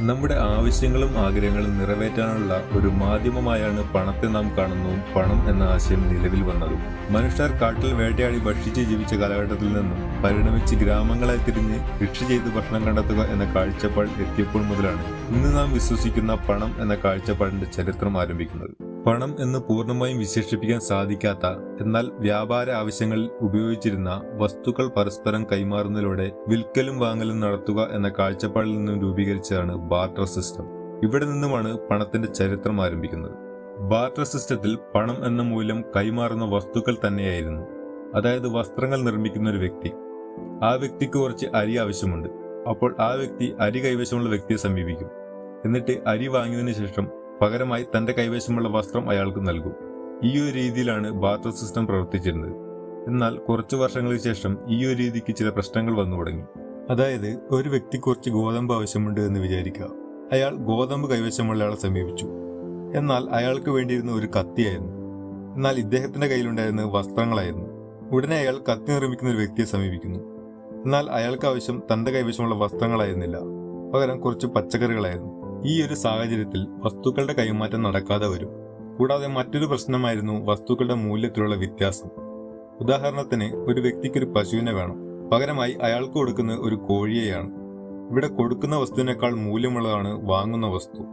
നമ്മുടെ ആവശ്യങ്ങളും ആഗ്രഹങ്ങളും നിറവേറ്റാനുള്ള ഒരു മാധ്യമമായാണ് പണത്തെ നാം കാണുന്നതും പണം എന്ന ആശയം നിലവിൽ വന്നതും. മനുഷ്യർ കാട്ടിൽ വേട്ടയാടി ഭക്ഷിച്ച് ജീവിച്ച കാലഘട്ടത്തിൽ നിന്നും പരിണമിച്ച് ഗ്രാമങ്ങളെ തിരിഞ്ഞ് കൃഷി ചെയ്ത് ഭക്ഷണം കണ്ടെത്തുക എന്ന കാഴ്ചപ്പാട് എത്തിയപ്പോൾ മുതലാണ് ഇന്ന് നാം വിശ്വസിക്കുന്ന പണം എന്ന കാഴ്ചപ്പാടിന്റെ ചരിത്രം ആരംഭിക്കുന്നത്. പണം എന്ന് പൂർണ്ണമായും വിശേഷിപ്പിക്കാൻ സാധിക്കാത്ത, എന്നാൽ വ്യാപാര ആവശ്യങ്ങളിൽ ഉപയോഗിച്ചിരുന്ന വസ്തുക്കൾ പരസ്പരം കൈമാറുന്നതിലൂടെ വിൽക്കലും വാങ്ങലും നടത്തുക എന്ന കാഴ്ചപ്പാടിൽ നിന്നും രൂപീകരിച്ചതാണ് ബാർട്ടർ സിസ്റ്റം. ഇവിടെ നിന്നുമാണ് പണത്തിന്റെ ചരിത്രം ആരംഭിക്കുന്നത്. ബാർട്ടർ സിസ്റ്റത്തിൽ പണം എന്ന മൂല്യം കൈമാറുന്ന വസ്തുക്കൾ തന്നെയായിരുന്നു. അതായത് വസ്ത്രങ്ങൾ നിർമ്മിക്കുന്ന ഒരു വ്യക്തി, ആ വ്യക്തിക്ക് കുറച്ച് അരി ആവശ്യമുണ്ട്. അപ്പോൾ ആ വ്യക്തി അരി കൈവശമുള്ള വ്യക്തിയെ സമീപിക്കും. എന്നിട്ട് അരി വാങ്ങിയതിനു ശേഷം പകരമായി തന്റെ കൈവശമുള്ള വസ്ത്രം അയാൾക്ക് നൽകും. ഈ ഒരു രീതിയിലാണ് ബാർട്ടർ സിസ്റ്റം പ്രവർത്തിച്ചിരുന്നത്. എന്നാൽ കുറച്ചു വർഷങ്ങൾക്ക് ശേഷം ഈ ഒരു രീതിക്ക് ചില പ്രശ്നങ്ങൾ വന്നു തുടങ്ങി. അതായത് ഒരു വ്യക്തി കുറച്ച് ഗോതമ്പ് ആവശ്യമുണ്ട് എന്ന് വിചാരിക്കുക. അയാൾ ഗോതമ്പ് കൈവശമുള്ള ആളെ സമീപിച്ചു. എന്നാൽ അയാൾക്ക് വേണ്ടിയിരുന്ന ഒരു കത്തിയായിരുന്നു. എന്നാൽ ഇദ്ദേഹത്തിന്റെ കയ്യിലുണ്ടായിരുന്ന വസ്ത്രങ്ങളായിരുന്നു. ഉടനെ അയാൾ കത്തി നിർമ്മിക്കുന്ന ഒരു വ്യക്തിയെ സമീപിക്കുന്നു. എന്നാൽ അയാൾക്ക് ആവശ്യം തന്റെ കൈവശമുള്ള വസ്ത്രങ്ങളായിരുന്നില്ല, പകരം കുറച്ച് പച്ചക്കറികളായിരുന്നു. ഈ ഒരു സാഹചര്യത്തിൽ വസ്തുക്കളുടെ കൈമാറ്റം നടക്കാതെ വരും. കൂടാതെ മറ്റൊരു പ്രശ്നമായിരുന്നു വസ്തുക്കളുടെ മൂല്യത്തിലുള്ള വ്യത്യാസം. ഉദാഹരണത്തിന്, ഒരു വ്യക്തിക്കൊരു പശുവിനെ വേണം, പകരമായി അയാൾക്ക് കൊടുക്കുന്ന ഒരു കോഴിയെയാണ്. ഇവിടെ കൊടുക്കുന്ന വസ്തുവിനേക്കാൾ മൂല്യമുള്ളതാണ് വാങ്ങുന്ന വസ്തു.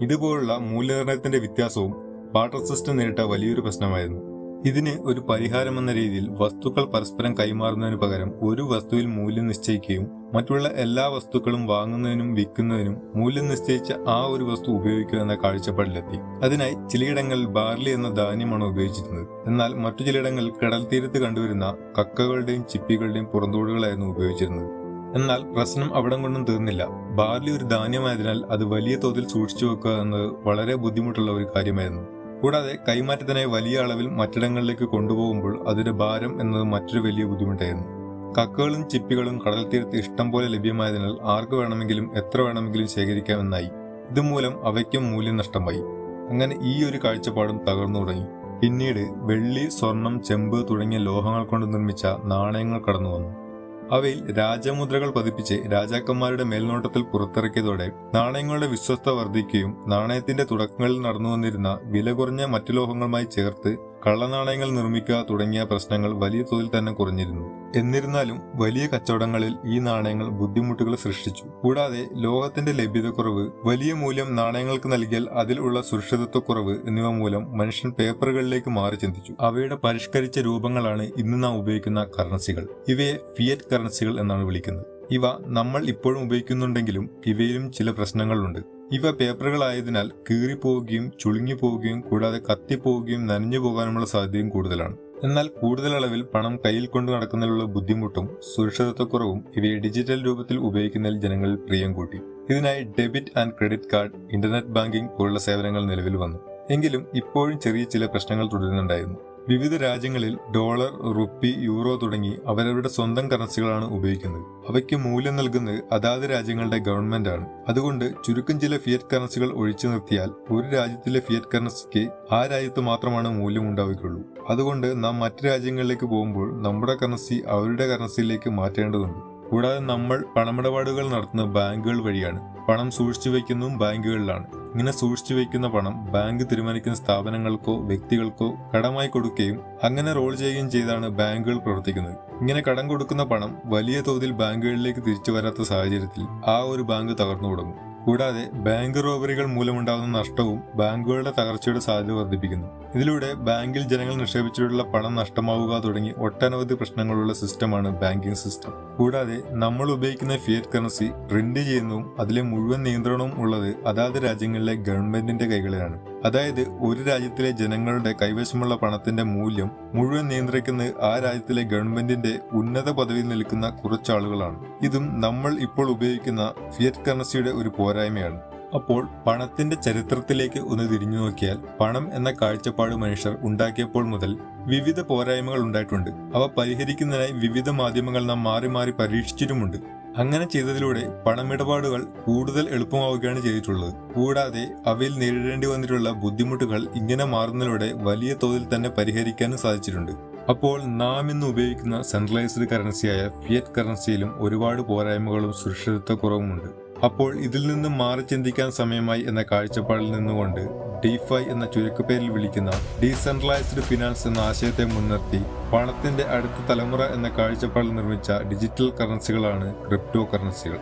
ഇതുപോലുള്ള മൂല്യനിർണ്ണയത്തിന്റെ വ്യത്യാസവും ബാർട്ടർ സിസ്റ്റം നേരിട്ട വലിയൊരു പ്രശ്നമായിരുന്നു. ഇതിന് ഒരു പരിഹാരമെന്ന രീതിയിൽ വസ്തുക്കൾ പരസ്പരം കൈമാറുന്നതിനു പകരം ഒരു വസ്തുവിൽ മൂല്യം നിശ്ചയിക്കുകയും മറ്റുള്ള എല്ലാ വസ്തുക്കളും വാങ്ങുന്നതിനും വിൽക്കുന്നതിനും മൂല്യം നിശ്ചയിച്ച ആ ഒരു വസ്തു ഉപയോഗിക്കുക എന്ന കാഴ്ചപ്പാടിലെത്തി. അതിനായി ചിലയിടങ്ങളിൽ ബാർലി എന്ന ധാന്യമാണ് ഉപയോഗിച്ചിരുന്നത്. എന്നാൽ മറ്റു ചിലയിടങ്ങളിൽ കടൽ തീരത്ത് കണ്ടുവരുന്ന കക്കകളുടെയും ചിപ്പികളുടെയും പുറന്തോടുകളായിരുന്നു ഉപയോഗിച്ചിരുന്നത്. എന്നാൽ പ്രശ്നം അവിടം കൊണ്ടും തീർന്നില്ല. ബാർലി ഒരു ധാന്യമായതിനാൽ അത് വലിയ തോതിൽ സൂക്ഷിച്ചു വെക്കുക എന്നത് വളരെ ബുദ്ധിമുട്ടുള്ള ഒരു കാര്യമായിരുന്നു. കൂടാതെ കൈമാറ്റത്തിനായി വലിയ അളവിൽ മറ്റിടങ്ങളിലേക്ക് കൊണ്ടുപോകുമ്പോൾ അതിന്റെ ഭാരം എന്നത് മറ്റൊരു വലിയ ബുദ്ധിമുട്ടായിരുന്നു. കക്കകളും ചിപ്പികളും കടൽ തീരത്ത് ഇഷ്ടം പോലെ ലഭ്യമായതിനാൽ ആർക്ക് വേണമെങ്കിലും എത്ര വേണമെങ്കിലും ശേഖരിക്കാമെന്നായി. ഇതുമൂലം അവയ്ക്കും മൂല്യം നഷ്ടമായി. അങ്ങനെ ഈ ഒരു കാഴ്ചപ്പാടും തകർന്നു തുടങ്ങി. പിന്നീട് വെള്ളി, സ്വർണം, ചെമ്പ് തുടങ്ങിയ ലോഹങ്ങൾ കൊണ്ട് നിർമ്മിച്ച നാണയങ്ങൾ കടന്നു വന്നു. അവയിൽ രാജമുദ്രകൾ പതിപ്പിച്ച് രാജാക്കന്മാരുടെ മേൽനോട്ടത്തിൽ പുറത്തിറക്കിയതോടെ നാണയങ്ങളുടെ വിശ്വസ്ത വർദ്ധിക്കുകയും നാണയത്തിന്റെ തുടക്കങ്ങളിൽ നടന്നു വന്നിരുന്ന വില കുറഞ്ഞ മറ്റു ലോഹങ്ങളുമായി ചേർത്ത് കള്ളനാണയങ്ങൾ നിർമ്മിക്കുക തുടങ്ങിയ പ്രശ്നങ്ങൾ വലിയ തോതിൽ തന്നെ കുറഞ്ഞിരുന്നു. എന്നിരുന്നാലും വലിയ കച്ചവടങ്ങളിൽ ഈ നാണയങ്ങൾ ബുദ്ധിമുട്ടുകൾ സൃഷ്ടിച്ചു. കൂടാതെ ലോഹത്തിന്റെ ലഭ്യതക്കുറവ്, വലിയ മൂല്യം നാണയങ്ങൾക്ക് നൽകിയാൽ അതിൽ ഉള്ള സുരക്ഷിതത്വക്കുറവ് എന്നിവ മൂലം മനുഷ്യൻ പേപ്പറുകളിലേക്ക് മാറി ചിന്തിച്ചു. അവയുടെ പരിഷ്കരിച്ച രൂപങ്ങളാണ് ഇന്ന് നാം ഉപയോഗിക്കുന്ന കറൻസികൾ. ഇവയെ ഫിയറ്റ് കറൻസികൾ എന്നാണ് വിളിക്കുന്നത്. ഇവ നമ്മൾ ഇപ്പോഴും ഉപയോഗിക്കുന്നുണ്ടെങ്കിലും ഇവയിലും ചില പ്രശ്നങ്ങളുണ്ട്. ഇവ പേപ്പറുകളായതിനാൽ കീറിപ്പോവുകയും ചുളുങ്ങിപ്പോവുകയും കൂടാതെ കത്തിപ്പോവുകയും നനഞ്ഞു പോകാനുമുള്ള സാധ്യതയും കൂടുതലാണ്. എന്നാൽ കൂടുതൽ അളവിൽ പണം കയ്യിൽ കൊണ്ടു നടക്കുന്നതിലുള്ള ബുദ്ധിമുട്ടും സുരക്ഷിതത്വക്കുറവും ഇവയെ ഡിജിറ്റൽ രൂപത്തിൽ ഉപയോഗിക്കുന്നതിൽ ജനങ്ങളിൽ പ്രിയം കൂട്ടി. ഇതിനായി debit and credit card, internet banking പോലുള്ള സേവനങ്ങൾ നിലവിൽ വന്നു. എങ്കിലും ഇപ്പോഴും ചെറിയ ചില പ്രശ്നങ്ങൾ തുടരുന്നുണ്ടായിരുന്നു. വിവിധ രാജ്യങ്ങളിൽ ഡോളർ, റുപ്പി, യൂറോ തുടങ്ങി അവരവരുടെ സ്വന്തം കറൻസികളാണ് ഉപയോഗിക്കുന്നത്. അവയ്ക്ക് മൂല്യം നൽകുന്നത് അതാത് രാജ്യങ്ങളുടെ ഗവൺമെന്റ് ആണ്. അതുകൊണ്ട് ചുരുക്കം ചില ഫിയറ്റ് കറൻസികൾ ഒഴിച്ചു നിർത്തിയാൽ ഒരു രാജ്യത്തിലെ ഫിയറ്റ് കറൻസിക്ക് ആ രാജ്യത്ത് മാത്രമാണ് മൂല്യം ഉണ്ടാവുകയുള്ളൂ. അതുകൊണ്ട് നാം മറ്റു രാജ്യങ്ങളിലേക്ക് പോകുമ്പോൾ നമ്മുടെ കറൻസി അവരുടെ കറൻസിയിലേക്ക് മാറ്റേണ്ടതുണ്ട്. കൂടാതെ നമ്മൾ പണമിടപാടുകൾ നടത്തുന്ന ബാങ്കുകൾ വഴിയാണ്. പണം സൂക്ഷിച്ചു വയ്ക്കുന്നതും ബാങ്കുകളിലാണ്. ഇങ്ങനെ സൂക്ഷിച്ചു വയ്ക്കുന്ന പണം ബാങ്ക് തീരുമാനിക്കുന്ന സ്ഥാപനങ്ങൾക്കോ വ്യക്തികൾക്കോ കടമായി കൊടുക്കുകയും അങ്ങനെ റോൾ ചെയ്യുകയും ചെയ്താണ് ബാങ്കുകൾ പ്രവർത്തിക്കുന്നത്. ഇങ്ങനെ കടം കൊടുക്കുന്ന പണം വലിയ തോതിൽ ബാങ്കുകളിലേക്ക് തിരിച്ചു വരാത്ത സാഹചര്യത്തിൽ ആ ഒരു ബാങ്ക് തകർന്നു തുടങ്ങും. കൂടാതെ ബാങ്ക് റോബറികൾ മൂലമുണ്ടാകുന്ന നഷ്ടവും ബാങ്കുകളുടെ തകർച്ചയുടെ സാധ്യത വർദ്ധിപ്പിക്കുന്നു. ഇതിലൂടെ ബാങ്കിൽ ജനങ്ങൾ നിക്ഷേപിച്ചിട്ടുള്ള പണം നഷ്ടമാവുക തുടങ്ങി ഒട്ടനവധി പ്രശ്നങ്ങളുള്ള സിസ്റ്റമാണ് ബാങ്കിംഗ് സിസ്റ്റം. കൂടാതെ നമ്മൾ ഉപയോഗിക്കുന്ന ഫിയറ്റ് കറൻസി പ്രിന്റ് ചെയ്യുന്നതും അതിലെ മുഴുവൻ നിയന്ത്രണവും ഉള്ളത് അതാത് രാജ്യങ്ങളിലെ ഗവൺമെന്റിന്റെ കൈകളിലാണ്. അതായത് ഒരു രാജ്യത്തിലെ ജനങ്ങളുടെ കൈവശമുള്ള പണത്തിന്റെ മൂല്യം മുഴുവൻ നിയന്ത്രിക്കുന്നത് ആ രാജ്യത്തിലെ ഗവൺമെന്റിന്റെ ഉന്നത പദവിയിൽ നിൽക്കുന്ന കുറച്ചാളുകളാണ്. ഇതും നമ്മൾ ഇപ്പോൾ ഉപയോഗിക്കുന്ന ഫിയറ്റ് കറൻസിയുടെ ഒരു പോരായ്മയാണ്. അപ്പോൾ പണത്തിന്റെ ചരിത്രത്തിലേക്ക് ഒന്ന് തിരിഞ്ഞു നോക്കിയാൽ പണം എന്ന കാഴ്ചപ്പാട് മനുഷ്യർ ഉണ്ടാക്കിയപ്പോൾ മുതൽ വിവിധ പോരായ്മകൾ ഉണ്ടായിട്ടുണ്ട്. അവ പരിഹരിക്കുന്നതിനായി വിവിധ മാധ്യമങ്ങൾ നാം മാറി മാറി പരീക്ഷിച്ചിട്ടുമുണ്ട്. അങ്ങനെ ചെയ്തതിലൂടെ പണമിടപാടുകൾ കൂടുതൽ എളുപ്പമാവുകയാണ് ചെയ്തിട്ടുള്ളത്. കൂടാതെ അവയിൽ നേരിടേണ്ടി വന്നിട്ടുള്ള ബുദ്ധിമുട്ടുകൾ ഇങ്ങനെ മാറുന്നതിലൂടെ വലിയ തോതിൽ തന്നെ പരിഹരിക്കാനും സാധിച്ചിട്ടുണ്ട്. അപ്പോൾ നാം ഇന്ന് ഉപയോഗിക്കുന്ന സെൻട്രലൈസ്ഡ് കറൻസിയായ ഫിയറ്റ് കറൻസിയിലും ഒരുപാട് പോരായ്മകളും സുരക്ഷിതത്വക്കുറവുമുണ്ട്. അപ്പോൾ ഇതിൽ നിന്നും മാറി ചിന്തിക്കാൻ സമയമായി എന്ന കാഴ്ചപ്പാടിൽ നിന്നുകൊണ്ട് ഡിഫൈ എന്ന ചുരുക്കപ്പേരിൽ വിളിക്കുന്ന ഡീസെൻട്രലൈസ്ഡ് ഫിനാൻസ് എന്ന ആശയത്തെ മുൻനിർത്തി പണത്തിന്റെ അടുത്ത തലമുറ എന്ന കാഴ്ചപ്പാടിൽ നിർമ്മിച്ച ഡിജിറ്റൽ കറൻസികളാണ് ക്രിപ്റ്റോ കറൻസികൾ.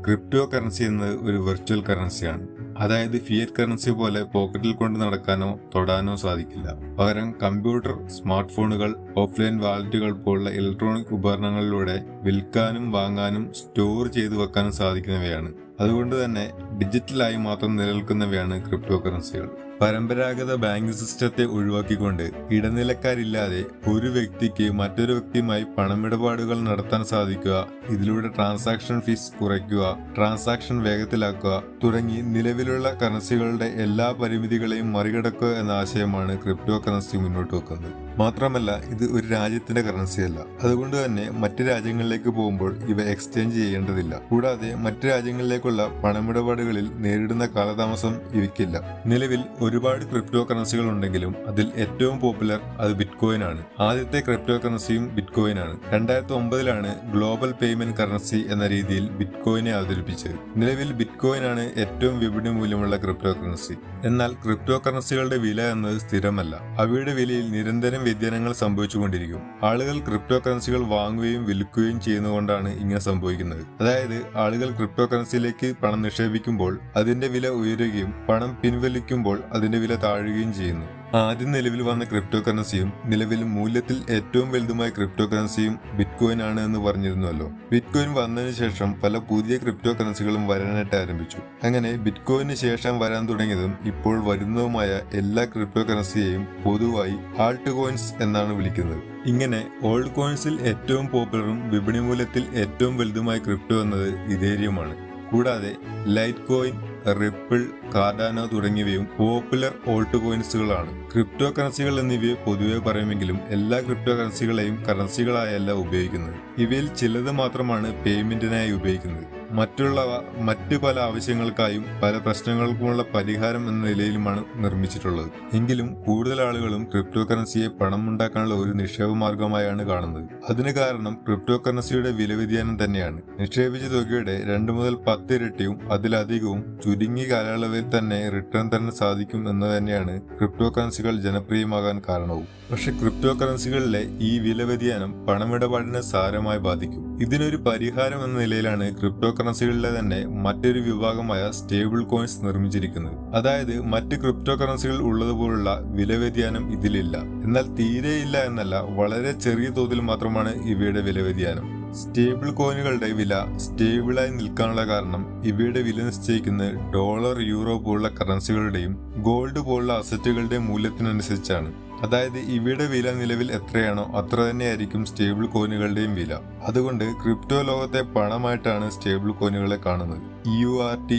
ക്രിപ്റ്റോ കറൻസി എന്നത് ഒരു വെർച്വൽ കറൻസിയാണ്. അതായത് ഫിയറ്റ് കറൻസി പോലെ പോക്കറ്റിൽ കൊണ്ട് നടക്കാനോ തൊടാനോ സാധിക്കില്ല. പകരം കമ്പ്യൂട്ടർ, സ്മാർട്ട് ഫോണുകൾ, ഓഫ്ലൈൻ വാലറ്റുകൾ പോലുള്ള ഇലക്ട്രോണിക് ഉപകരണങ്ങളിലൂടെ വിൽക്കാനും വാങ്ങാനും സ്റ്റോർ ചെയ്തു വെക്കാനും സാധിക്കുന്നവയാണ്. അതുകൊണ്ട് തന്നെ ഡിജിറ്റലായി മാത്രം നിലനിൽക്കുന്നവയാണ് ക്രിപ്റ്റോ കറൻസികൾ. പരമ്പരാഗത ബാങ്കിംഗ് സിസ്റ്റത്തെ ഒഴിവാക്കിക്കൊണ്ട് ഇടനിലക്കാരില്ലാതെ ഒരു വ്യക്തിക്ക് മറ്റൊരു വ്യക്തിയുമായി പണമിടപാടുകൾ നടത്താൻ സാധിക്കുക, ഇതിലൂടെ ട്രാൻസാക്ഷൻ ഫീസ് കുറയ്ക്കുക, ട്രാൻസാക്ഷൻ വേഗത്തിലാക്കുക തുടങ്ങി നിലവിലുള്ള കറൻസികളുടെ എല്ലാ പരിമിതികളെയും മറികടക്കുക എന്ന ആശയമാണ് ക്രിപ്റ്റോ കറൻസി മുന്നോട്ട് വെക്കുന്നത്. മാത്രമല്ല ഇത് ഒരു രാജ്യത്തിന്റെ കറൻസിയല്ല. അതുകൊണ്ട് തന്നെ മറ്റ് രാജ്യങ്ങളിലേക്ക് പോകുമ്പോൾ ഇവ എക്സ്ചേഞ്ച് ചെയ്യേണ്ടതില്ല. കൂടാതെ മറ്റ് രാജ്യങ്ങളിലേക്കുള്ള പണമിടപാടുകളിൽ നേരിടുന്ന കാലതാമസം ഇവയ്ക്കില്ല. നിലവിൽ ഒരുപാട് ക്രിപ്റ്റോ കറൻസികൾ ഉണ്ടെങ്കിലും അതിൽ ഏറ്റവും പോപ്പുലർ അത് ബിറ്റ്കോയിൻ ആണ്. ആദ്യത്തെ ക്രിപ്റ്റോ കറൻസിയും ബിറ്റ്കോയിൻ ആണ്. 2009 ഗ്ലോബൽ പേയ്മെന്റ് കറൻസി എന്ന രീതിയിൽ ബിറ്റ്കോയിനെ അവതരിപ്പിച്ചത്. നിലവിൽ ബിറ്റ്കോയിൻ ആണ് ഏറ്റവും വിപണി മൂല്യമുള്ള ക്രിപ്റ്റോ കറൻസി. എന്നാൽ ക്രിപ്റ്റോ കറൻസികളുടെ വില എന്നത് സ്ഥിരമല്ല. അവയുടെ വിലയിൽ നിരന്തരം വ്യതിയാനങ്ങൾ സംഭവിച്ചുകൊണ്ടിരിക്കും. ആളുകൾ ക്രിപ്റ്റോ കറൻസികൾ വാങ്ങുകയും വിൽക്കുകയും ചെയ്യുന്നതുകൊണ്ടാണ് ഇങ്ങനെ സംഭവിക്കുന്നത്. അതായത് ആളുകൾ ക്രിപ്റ്റോ കറൻസിയിലേക്ക് പണം നിക്ഷേപിക്കുമ്പോൾ അതിന്റെ വില ഉയരുകയും പണം പിൻവലിക്കുമ്പോൾ അതിന്റെ വില താഴുകയും ചെയ്യുന്നു. ആദ്യം നിലവിൽ വന്ന ക്രിപ്റ്റോ കറൻസിയും നിലവിൽ മൂല്യത്തിൽ ഏറ്റവും വലുതുമായ ക്രിപ്റ്റോ കറൻസിയും ബിറ്റ്കോയിൻ ആണ് എന്ന് പറഞ്ഞിരുന്നല്ലോ. ബിറ്റ്കോയിൻ വന്നതിന് ശേഷം പല പുതിയ ക്രിപ്റ്റോ കറൻസികളും വരാനായിട്ട് ആരംഭിച്ചു. അങ്ങനെ ബിറ്റ്കോയിന് ശേഷം വരാൻ തുടങ്ങിയതും ഇപ്പോൾ വരുന്നതുമായ എല്ലാ ക്രിപ്റ്റോ കറൻസിയെയും പൊതുവായി ആൾട്ട് കോയിൻസ് എന്നാണ് വിളിക്കുന്നത്. ഇങ്ങനെ ഓൾഡ് കോയിൻസിൽ ഏറ്റവും പോപ്പുലറും വിപണി മൂല്യത്തിൽ ഏറ്റവും വലുതുമായ ക്രിപ്റ്റോ എന്നത് ഇതേരിയമാണ്. കൂടാതെ ലൈറ്റ് കോയിൻ, റിപ്പിൾ, കാർഡാനോ തുടങ്ങിയവയും പോപ്പുലർ ഓൾട്ട് കോയിൻസുകളാണ്. ക്രിപ്റ്റോ കറൻസികൾ എന്നിവയെ പൊതുവെ പറയുമെങ്കിലും എല്ലാ ക്രിപ്റ്റോ കറൻസികളെയും കറൻസികളായല്ല ഉപയോഗിക്കുന്നത്. ഇവയിൽ ചിലത് മാത്രമാണ് പേയ്മെന്റിനായി ഉപയോഗിക്കുന്നത്. മറ്റുള്ളവ മറ്റു പല ആവശ്യങ്ങൾക്കായും പല പ്രശ്നങ്ങൾക്കുമുള്ള പരിഹാരം എന്ന നിലയിലുമാണ് നിർമ്മിച്ചിട്ടുള്ളത്. എങ്കിലും കൂടുതൽ ആളുകളും ക്രിപ്റ്റോ കറൻസിയെ പണം ഉണ്ടാക്കാനുള്ള ഒരു നിക്ഷേപ മാർഗമായാണ് കാണുന്നത്. അതിന് കാരണം ക്രിപ്റ്റോ കറൻസിയുടെ വില വ്യതിയാനം തന്നെയാണ്. നിക്ഷേപിച്ച തുകയുടെ 2 മുതൽ 10 ഇരട്ടിയും അതിലധികവും ചുരുങ്ങിയ കാലയളവിൽ തന്നെ റിട്ടേൺ തന്നെ സാധിക്കും എന്ന് തന്നെയാണ് ക്രിപ്റ്റോ കറൻസികൾ ജനപ്രിയമാകാൻ കാരണവും. പക്ഷെ ക്രിപ്റ്റോ കറൻസികളിലെ ഈ വില വ്യതിയാനം പണമിടപാടിനെ സാരമായി ബാധിക്കും. ഇതിനൊരു പരിഹാരം എന്ന നിലയിലാണ് ക്രിപ്റ്റോ കറൻസികളിലെ തന്നെ മറ്റൊരു വിഭാഗമായ സ്റ്റേബിൾ കോയിൻസ് നിർമ്മിച്ചിരിക്കുന്നത്. അതായത് മറ്റ് ക്രിപ്റ്റോ കറൻസികൾ ഉള്ളതുപോലുള്ള വില വ്യതിയാനം ഇതിലില്ല. എന്നാൽ തീരെയില്ല എന്നല്ല, വളരെ ചെറിയ തോതിൽ മാത്രമാണ് ഇവയുടെ വില വ്യതിയാനം. സ്റ്റേബിൾ കോയിനുകളുടെ വില സ്റ്റേബിളായി നിൽക്കാനുള്ള കാരണം ഇവയുടെ വില നിശ്ചയിക്കുന്നത് ഡോളർ, യൂറോ പോലുള്ള കറൻസികളുടെയും ഗോൾഡ് പോലുള്ള അസറ്റുകളുടെയും മൂല്യത്തിനനുസരിച്ചാണ്. അതായത് ഇവയുടെ വില നിലവിൽ എത്രയാണോ അത്ര തന്നെയായിരിക്കും സ്റ്റേബിൾ കോയിനുകളുടെയും വില. അതുകൊണ്ട് ക്രിപ്റ്റോ ലോകത്തെ പണമായിട്ടാണ് സ്റ്റേബിൾ കോയിനുകളെ കാണുന്നത്. URT,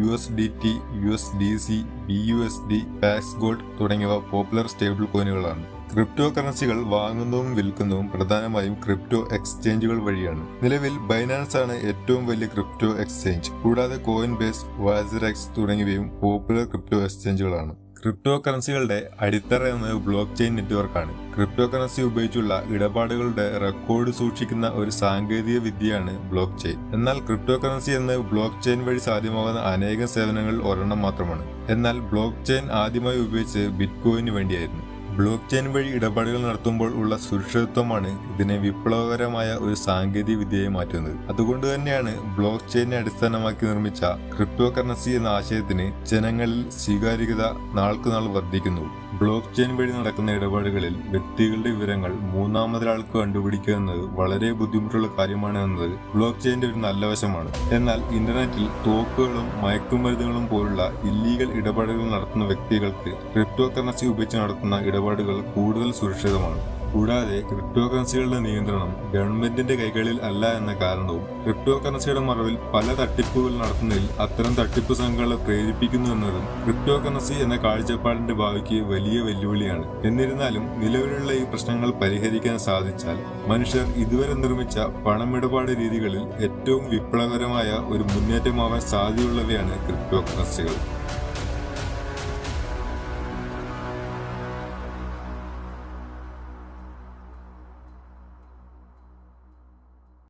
USDT, USDC, BUSD, Pax gold തുടങ്ങിയവ പോപ്പുലർ സ്റ്റേബിൾ കോയിനുകളാണ്. ക്രിപ്റ്റോ കറൻസികൾ വാങ്ങുന്നതും വിൽക്കുന്നതും പ്രധാനമായും ക്രിപ്റ്റോ എക്സ്ചേഞ്ചുകൾ വഴിയാണ്. നിലവിൽ ബൈനാൻസ് ആണ് ഏറ്റവും വലിയ ക്രിപ്റ്റോ എക്സ്ചേഞ്ച്. കൂടാതെ കോയിൻ ബേസ്, വാസറെക്സ് തുടങ്ങിയവയും പോപ്പുലർ ക്രിപ്റ്റോ എക്സ്ചേഞ്ചുകളാണ്. ക്രിപ്റ്റോ കറൻസികളുടെ അടിത്തറ എന്നത് ബ്ലോക്ക് ചെയിൻ നെറ്റ്വർക്കാണ്. ക്രിപ്റ്റോ കറൻസി ഉപയോഗിച്ചുള്ള ഇടപാടുകളുടെ റെക്കോർഡ് സൂക്ഷിക്കുന്ന ഒരു സാങ്കേതിക വിദ്യയാണ് ബ്ലോക്ക് ചെയിൻ. എന്നാൽ ക്രിപ്റ്റോ കറൻസി എന്ന ബ്ലോക്ക് ചെയിൻ വഴി സാധ്യമാകുന്ന അനേകം സേവനങ്ങളിൽ ഒരെണ്ണം മാത്രമാണ്. എന്നാൽ ബ്ലോക്ക് ചെയിൻ ആദ്യമായി ഉപയോഗിച്ച് ബിറ്റ്കോയിന് വേണ്ടിയായിരുന്നു. ബ്ലോക്ക് ചെയിൻ വഴി ഇടപാടുകൾ നടത്തുമ്പോൾ ഉള്ള സുരക്ഷിതത്വമാണ് ഇതിനെ വിപ്ലവകരമായ ഒരു സാങ്കേതിക വിദ്യയായി മാറ്റുന്നത്. അതുകൊണ്ട് തന്നെയാണ് ബ്ലോക്ക് ചെയിനെ അടിസ്ഥാനമാക്കി നിർമ്മിച്ച ക്രിപ്റ്റോ കറൻസി എന്ന ആശയത്തിന് ജനങ്ങളിൽ സ്വീകാര്യത നാൾക്കുനാൾ വർദ്ധിക്കുന്നു. ബ്ലോക്ക് ചെയിൻ വഴി നടക്കുന്ന ഇടപാടുകളിൽ വ്യക്തികളുടെ വിവരങ്ങൾ മൂന്നാമതൊരാൾക്ക് കണ്ടുപിടിക്കുക എന്നത് വളരെ ബുദ്ധിമുട്ടുള്ള കാര്യമാണ് എന്നത് ബ്ലോക്ക് ചെയിന്റെ ഒരു നല്ല വശമാണ്. എന്നാൽ ഇന്റർനെറ്റിൽ തോക്കുകളും മയക്കുമരുന്നുകളും പോലുള്ള ഇല്ലീഗൽ ഇടപാടുകൾ നടത്തുന്ന വ്യക്തികൾക്ക് ക്രിപ്റ്റോ കറൻസി ഉപയോഗിച്ച് നടത്തുന്ന ഇടപാടുകൾ കൂടുതൽ സുരക്ഷിതമാണ്. കൂടാതെ ക്രിപ്റ്റോ കറൻസികളുടെ നിയന്ത്രണം ഗവൺമെന്റിന്റെ കൈകളിൽ അല്ല എന്ന കാരണവും ക്രിപ്റ്റോ കറൻസിയുടെ മറവിൽ പല തട്ടിപ്പുകൾ നടത്തുന്നതിൽ അത്തരം തട്ടിപ്പ് സംഘങ്ങളെ പ്രേരിപ്പിക്കുന്നു എന്നതും ക്രിപ്റ്റോ കറൻസി എന്ന കാഴ്ചപ്പാടിന്റെ ഭാവിക്ക് വലിയ വെല്ലുവിളിയാണ്. എന്നിരുന്നാലും നിലവിലുള്ള ഈ പ്രശ്നങ്ങൾ പരിഹരിക്കാൻ സാധിച്ചാൽ മനുഷ്യർ ഇതുവരെ നിർമ്മിച്ച പണമിടപാട് രീതികളിൽ ഏറ്റവും വിപ്ലവകരമായ ഒരു മുന്നേറ്റമാവാൻ സാധ്യതയുള്ളവയാണ് ക്രിപ്റ്റോ കറൻസികൾ.